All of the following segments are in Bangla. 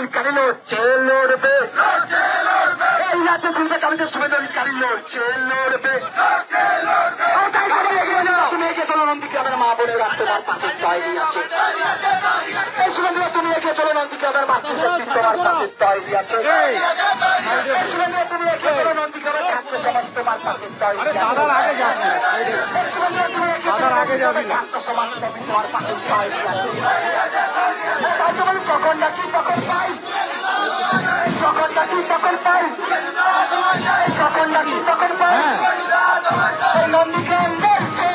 অধিকারী লড়ছে লড়বে, এই রাজ্য শুনবে তাদের শুভেন্দু অধিকারী লড়ছে লড়বে। তুমি এগিয়ে চলো নন্দীগ্রামের মা বোনেরা তোমার পাশে তৈরি আছে, এই শুভেন্দু তুমি এগিয়ে চলো নন্দীগ্রামের মাতৃশক্তি তোমার পাশে তৈরি আছে, এই শুভেন্দু তুমি এগিয়ে চলো নন্দীগ্রামের ছাত্র সমাজ তোমার পাশে তৈরি আছে, এই শুভেন্দু তুমি এগিয়ে চলো নন্দীগ্রামের ছাত্র সমাজ তোমার পাশে তৈরি আছে। তাই তো বলি যখন ডাকি তখন পাই, যখন ডাকি তখন পাই, যখন ডাকি তখন পাই। এই নন্দীগ্রাম বলছে,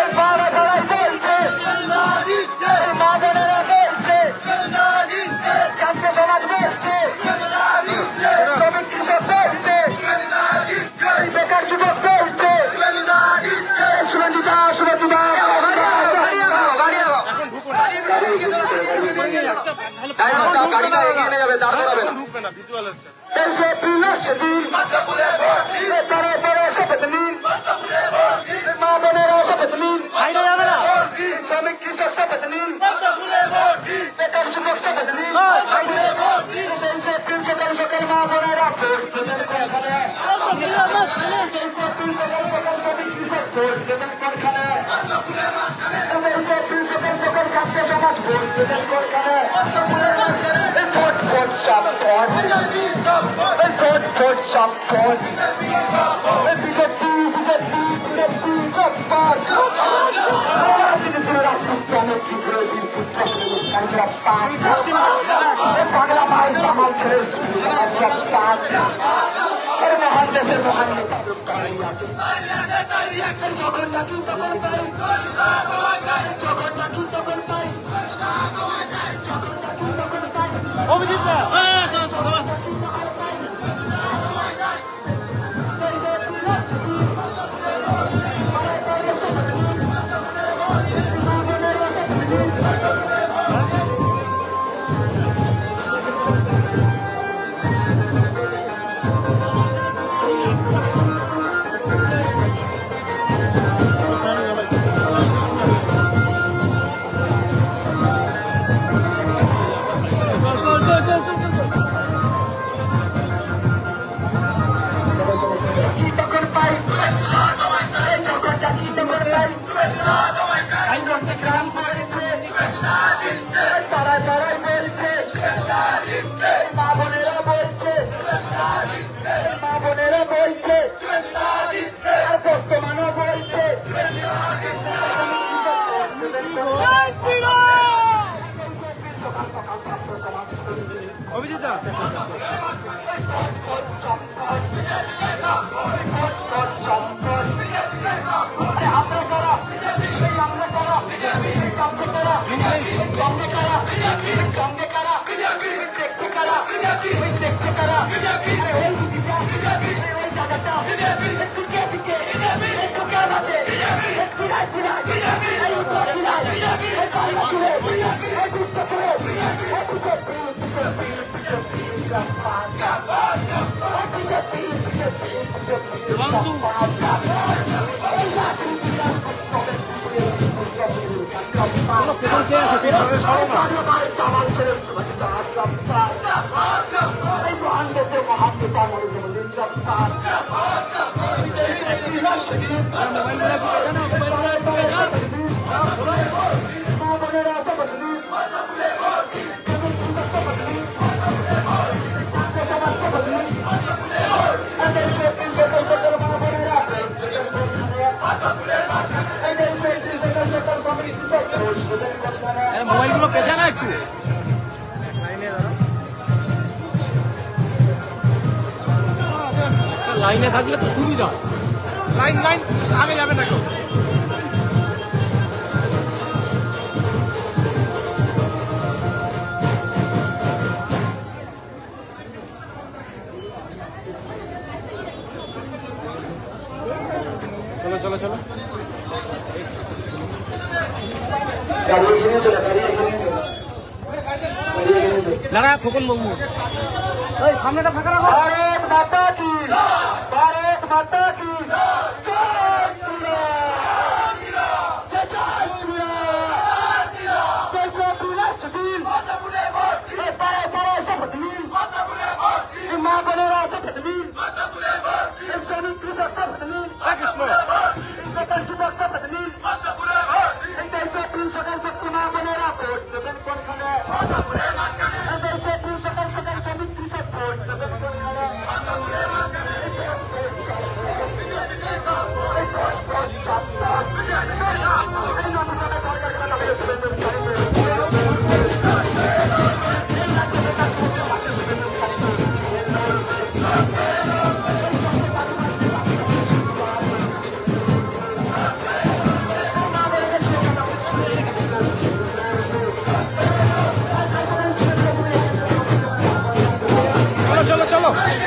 এই পাড়া পাড়ায় বলছে, এই মা বোনেরা বলছে, ছাত্র সমাজ বলছে, শ্রমিক কৃষক বলছে, এই বেকার যুবক বলছে, শুভেন্দুদা শুভেন্দুদা শ্রমিক কৃষক শপথ নিন, বেকার যুবক শপথ নিন, সকাল সকাল মা বোনেরা ভোট দেবেন কোনখানে, শ্রমিক কৃষক ভোট দেবেন কোনখানে, সকাল সকাল ছাত্র সমাজ ভোট দেবেন কোনখানে। ভোট ভোট সম্পদ, ভোট ভোট সম্পদ, বিজেপি বিজেপি বিজেপি সম্পদ, রাজনীতির রাজপুত্র বাংলা মায়ের আমার ছেলে মহান দেশের মহান নেতা আছে। যখন ডাকি তখন পাই, যখন ডাকি তখন পাই, যখন ডাকি তখন পাই। অভিজিৎ গ্রাম বলছে, পাড়ায় পাড়ায় বলছে, মা বোনেরা বলছে, মা বোনেরা বলছে, আর বর্তমানও বলছে। অভিজিৎ সঙ্গে কারা দেখছে কারা দেখছে কারা ওই জায়গাটা একটু কে দিকে একটু কে আছে একটু রাজ্য মহান দেশে মহান নেতা নরেন্দ্র মোদী সরকার মোবাইলগুলো পেছানো না একটু লাইনে থাকলে তো সুবিধা। লাইন লাইন আগে যাবে না কেউ। চলো চলো চলো দাঁড়া খোকন বাবু সামনেটা ফাঁকা রাখো। ভারত মাতা কি, ভারত মাতা কি, জয় শ্রীরাম, জয় শ্রীরাম, জয় শ্রীরাম। চলো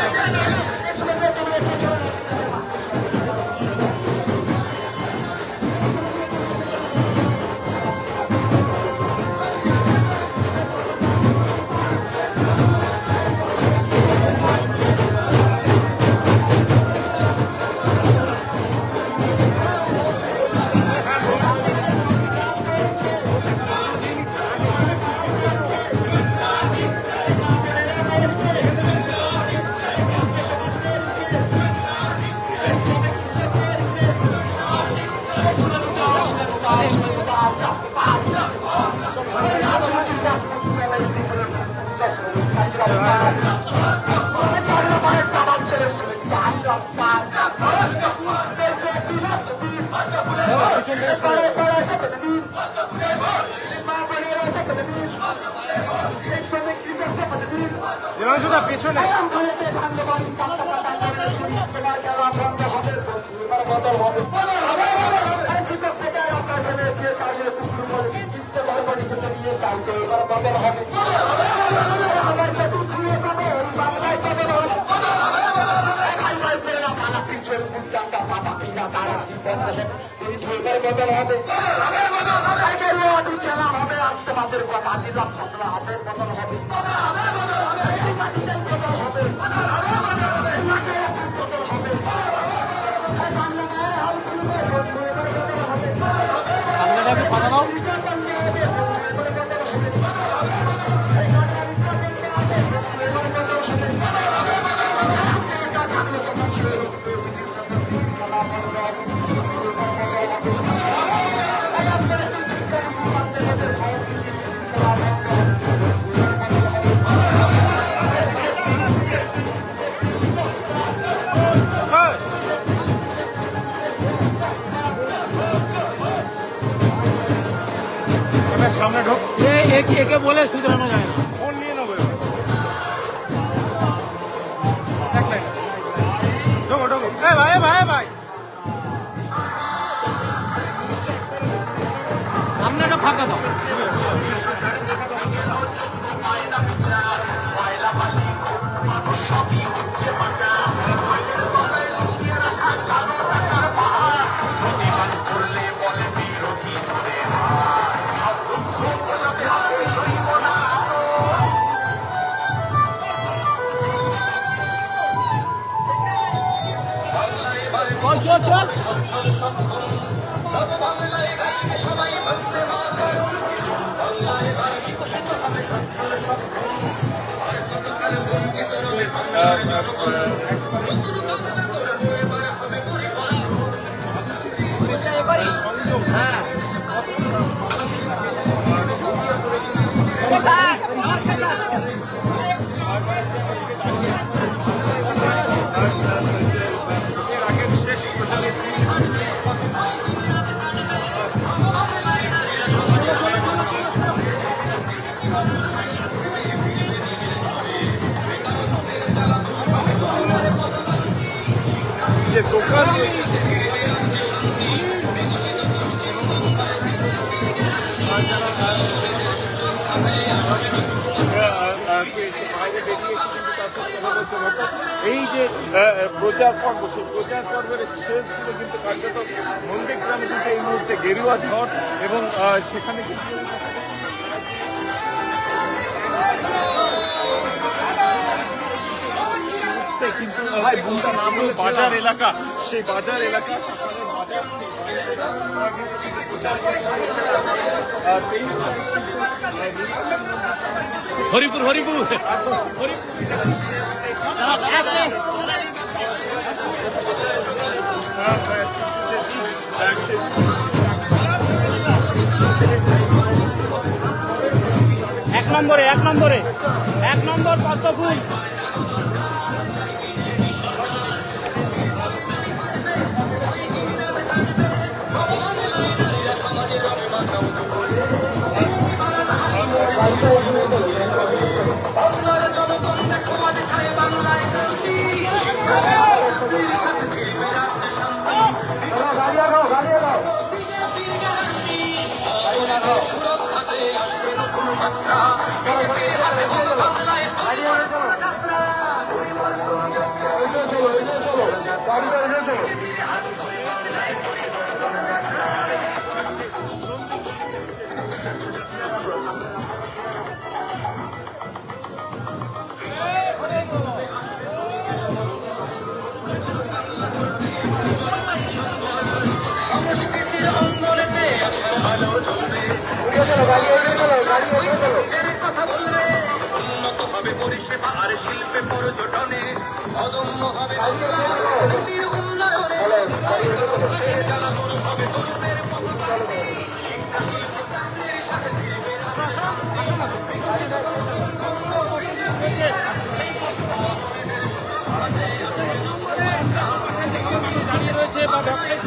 দেবাংশুদা পেছনে তোমাদের কথা দিলাম হাতের বদল হবে সামনেটা একটু ফাঁকা দাও সামনে ঢোক একে বলে শুধরানো যায় না ফোন নিয়ে নেবে ঢোকো ঢোকো ভাই ভাই ভাই সামনেটা ফাঁকা দাও চল চল দোকান এই যে প্রচার পর্ব সেই প্রচার পর্বের শেষ দিকে কিন্তু কার্যত নন্দীগ্রামে কিন্তু এই মুহূর্তে গেরুয়া ঝড় এবং সেখানে কিন্তু বাজার এলাকা সেই বাজার এলাকা হরিপুর হরিপুর এক নম্বর পদ্মফুল গাড়ি গাড়ি এগিয়ে চলো, গাড়ি এগিয়ে চলো। উন্নত হবে পরিষেবা আর শিল্পে পর্যটনে অদম্য হবে উন্নয়নে চলো, গাড়ি এগিয়ে চলো। দাঁড়িয়ে রয়েছে বা ব্যবসায়ী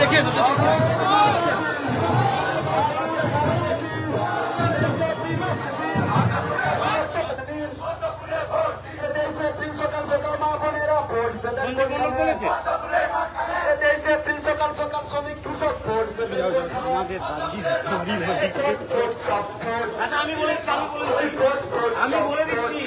দেখে এসো। সকাল সকাল মা বোনেরা ভোট দেবেন বলেছে দেশে সকাল সকাল শ্রমিক কৃষক ভোট দেবেন আমাদের সব ভোট আচ্ছা আমি বলে দিচ্ছি আমি বলে দিচ্ছি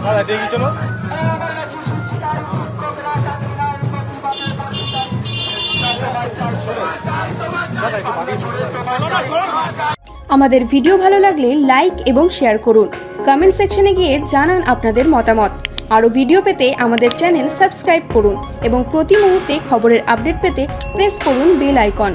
দাদা দেখি চলো দাদা একটু বাড়ি চলো না চলো আমাদের ভিডিও ভালো লাগলে লাইক এবং শেয়ার করুন। কমেন্ট সেকশনে গিয়ে জানান আপনাদের মতামত। আরও ভিডিও পেতে আমাদের চ্যানেল সাবস্ক্রাইব করুন এবং প্রতি মুহূর্তে খবরের আপডেট পেতে প্রেস করুন বেল আইকন।